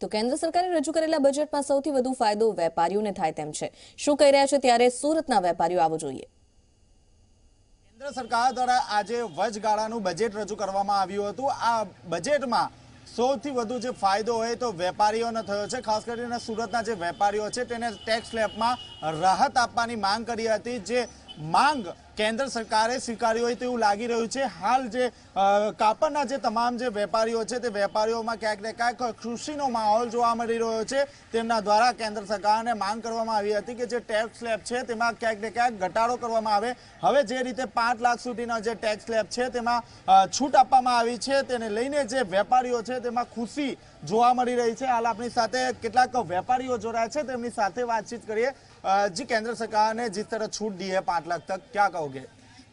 તો કેન્દ્ર સરકારે રજૂ કરેલા બજેટમાં સૌથી વધુ ફાયદો વેપારીઓને થાય તેમ છે। શું કહી રહ્યા છે ત્યારે સુરતના વેપારીઓ આવો જોઈએ। કેન્દ્ર સરકાર દ્વારા આજે વચગાળાનું બજેટ રજૂ કરવામાં આવ્યું હતું। આ બજેટમાં સૌથી વધુ જે ફાયદો હોય તો વેપારીઓને થયો છે। ખાસ કરીને સુરતના જે વેપારીઓ છે તેને ટેક્સ સ્લેબમાં રાહત આપવાની માંગ કરી હતી, જે માંગ કેન્દ્ર સરકારે સ્વીકારી હોય તેવું લાગી રહ્યું છે। હાલ જે કાપડના જે તમામ જે વેપારીઓ છે તે વેપારીઓમાં ક્યાંક ને ક્યાંક ખુશીનો માહોલ જોવા મળી રહ્યો છે। તેમના દ્વારા કેન્દ્ર સરકારને માંગ કરવામાં આવી હતી કે જે ટેક્સ સ્લેબ છે તેમાં ક્યાંક ને ક્યાંક ઘટાડો કરવામાં આવે। હવે જે રીતે 5 લાખ સુધીનો જે ટેક્સ સ્લેબ છે તેમાં છૂટ આપવામાં આવી છે, તેને લઈને જે વેપારીઓ છે તેમાં ખુશી જોવા મળી રહી છે। હાલ આપણી સાથે કેટલાક વેપારીઓ જોડાયા છે, તેમની સાથે वातचीत करिए। जी, केंद्र सरकार ने जिस तरह छूट दी है 5 लाख तक, क्या कहोगे?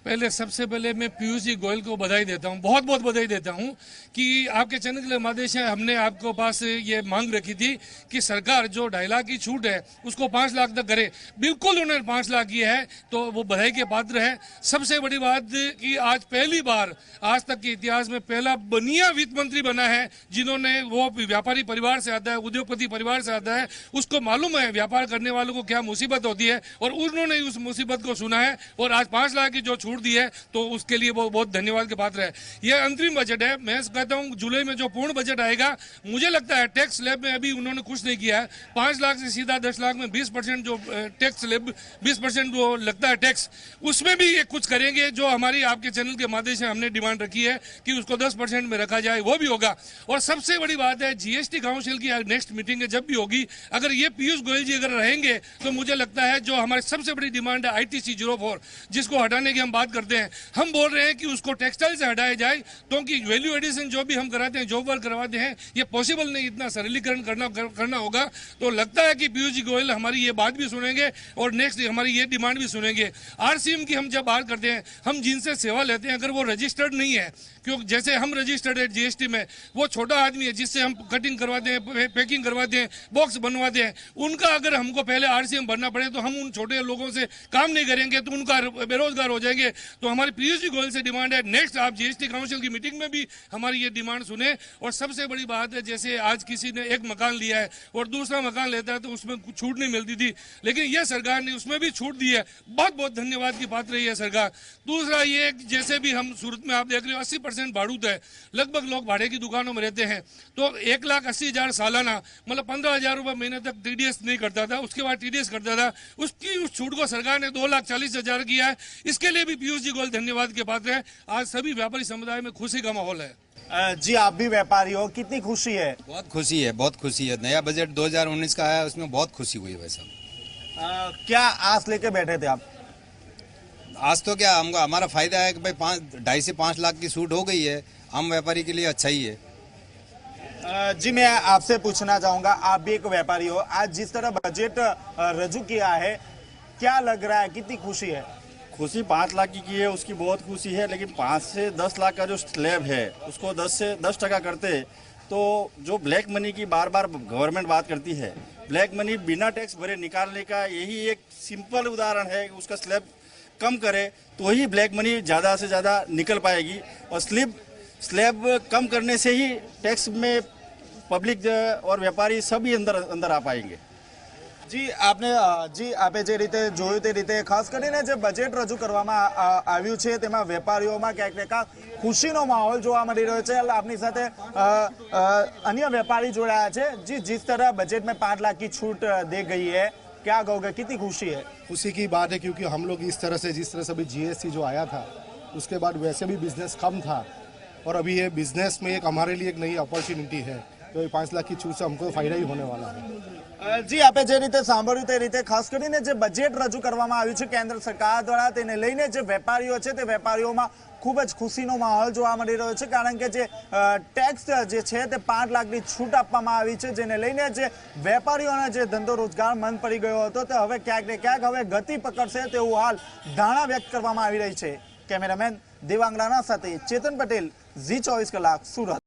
पहले सबसे पहले मैं पीयूष जी गोयल को बधाई देता हूं, बहुत बहुत बधाई देता हूं कि आपके चैनल के माध्यम से हमने आपको पास ये मांग रखी थी कि सरकार जो 2.5 लाख की छूट है उसको 5 लाख तक करे। बिल्कुल उन्होंने 5 लाख की है तो वो बधाई के पात्र है। सबसे बड़ी बात कि आज पहली बार आज तक के इतिहास में पहला बनिया वित्त मंत्री बना है जिन्होंने, वो व्यापारी परिवार से आता है, उद्योगपति परिवार से आता है, उसको मालूम है व्यापार करने वालों को क्या मुसीबत होती है और उन्होंने उस मुसीबत को सुना है और आज 5 लाख की जो छूट दी है तो उसके लिए वो बहुत धन्यवाद के पात्र है। यह अंतरिम बजट है। मैं कहता हूं जुलाई में जो पूर्ण बजट आएगा, मुझे लगता है टैक्स स्लैब में अभी उन्होंने कुछ नहीं किया है। 5 लाख से सीधा 10 लाख में 20% जो टैक्स स्लैब 20% वो लगता है टैक्स, उसमें भी ये कुछ करेंगे जो हमारी आपके चैनल के माध्यम से हमने डिमांड रखी है कि उसको 10% में रखा जाए, वो भी होगा। और सबसे बड़ी बात है जीएसटी काउंसिल की नेक्स्ट मीटिंग जब भी होगी, अगर ये पीयूष गोयल जी अगर रहेंगे तो मुझे लगता है जो हमारी सबसे बड़ी डिमांड है ITC 04 जिसको हटाने की हम बात करते हैं, हम बोल रहे हैं कि उसको टेक्सटाइल से हटाया जाए क्योंकि वैल्यू एडिशन जो भी हम कराते हैं, जॉब वर्क करवाते हैं, ये पॉसिबल नहीं, इतना सरलीकरण करना होगा। तो लगता है कि पीयूष जी गोयल हमारी ये बात भी सुनेंगे और नेक्स्ट हमारी ये डिमांड भी सुनेंगे। RCM की हम जब बात करते हैं, हम जिनसे सेवा लेते हैं अगर वो रजिस्टर्ड नहीं है, क्योंकि जैसे हम रजिस्टर्ड है GST में, वो छोटा आदमी है जिससे हम कटिंग करवाते हैं, पैकिंग करवाते हैं, बॉक्स बनवाते हैं, उनका अगर हमको पहले RCM भरना पड़े तो हम उन छोटे लोगों से काम नहीं करेंगे तो उनका बेरोजगार हो जाएंगे। तो हमारी पीयूष जी गोयल से डिमांड है नेक्स्ट आप GST काउंसिल की मीटिंग में भी हमारी ये डिमांड सुने। और सबसे बड़ी बात है, जैसे आज किसी ने एक मकान लिया है और दूसरा मकान लेता है तो उसमें कुछ छूट नहीं मिलती थी, लेकिन ये सरकार ने उसमें भी छूट दी है, बहुत बहुत धन्यवाद की पात्र है सरकार। दूसरा ये जैसे भी हम सूरत में आप देख रहे हो 80% भाड़ूत है, लगभग लोग भाड़े की दुकानों में रहते हैं, तो 1,80,000 सालाना मतलब 15,000 रुपये महीने तक TDS नहीं करता था, उसके बाद TDS करता था, उसकी उस छूट को सरकार ने 2,40,000 किया है। इसके लिए भी पीयूष जी गोयल धन्यवाद के पात्र है। आज सभी व्यापारी समुदाय में खुशी का माहौल है। जी, आप भी व्यापारी हो, कितनी खुशी है? बहुत खुशी है, बहुत खुशी है। नया बजट 2019 का आया, उसमें बहुत खुशी हुई है। वैसा क्या आस लेके बैठे थे आप? आज तो क्या हमको हमारा फायदा है कि भाई 2.5 से 5 लाख की छूट हो गई है, आम व्यापारी के लिए अच्छा ही है। जी, मैं आपसे पूछना चाहूंगा, आप भी एक व्यापारी हो, आज जिस तरह बजट रजू किया है क्या लग रहा है, कितनी खुशी है? खुशी 5 लाख की है, उसकी बहुत खुशी है, लेकिन 5 से 10 लाख का जो स्लैब है उसको 10% करते तो जो ब्लैक मनी की बार बार गवर्नमेंट बात करती है, ब्लैक मनी बिना टैक्स भरे निकालने का यही एक सिंपल उदाहरण है। उसका स्लैब कम करे तो ही ब्लैक मनी ज़्यादा से ज़्यादा निकल पाएगी और स्लैब कम करने से ही टैक्स में पब्लिक और व्यापारी सभी अंदर आ पाएंगे। जी, आपे જે રીતે જોયું તે રીતે ખાસ કરીને જે બજેટ રજૂ કરવામાં આવ્યું છે તેમાં વેપારીઓમાં ક્યાંક ને ક્યાંક ખુશીનો માહોલ જોવા મળી રહ્યો છે। આપની સાથે अन्य व्यापारी જોડાયા છે। जी, जिस तरह बजट में 5 लाख की छूट दी गई है, क्या कहोगे, कितनी खुशी है? खुशी की बात है क्योंकि हम लोग जिस तरह से अभी GST जो आया था उसके बाद वैसे भी बिजनेस कम था और अभी ये बिजनेस में एक हमारे लिए एक नई अपॉर्चुनिटी है, तो ये 5 लाख की छूट से हमको फायदा ही होने वाला है। जी, आपे જે રીતે સાંભળ્યું તે રીતે ખાસ કરીને જે બજેટ રજૂ કરવામાં આવ્યું છે કેન્દ્ર સરકાર દ્વારા, તેને લઈને જે વેપારીઓ છે તે વેપારીઓમાં ખૂબ જ ખુશીનો માહોલ જોવા મળી રહ્યો છે, કારણ કે જે ટેક્સ જે છે તે 5 લાખની છૂટ આપવામાં આવી છે, જેને લઈને જે વેપારીઓને જે ધંધો રોજગાર બંધ પડી ગયો હતો તે હવે ક્યાંક ને ક્યાંક હવે ગતિ પકડશે તેવું હાલ ધારણા વ્યક્ત કરવામાં આવી રહી છે। કેમેરામેન દેવાંગ રાણા સાથે ચેતન પટેલ, Zee 24 કલાક, સુરત।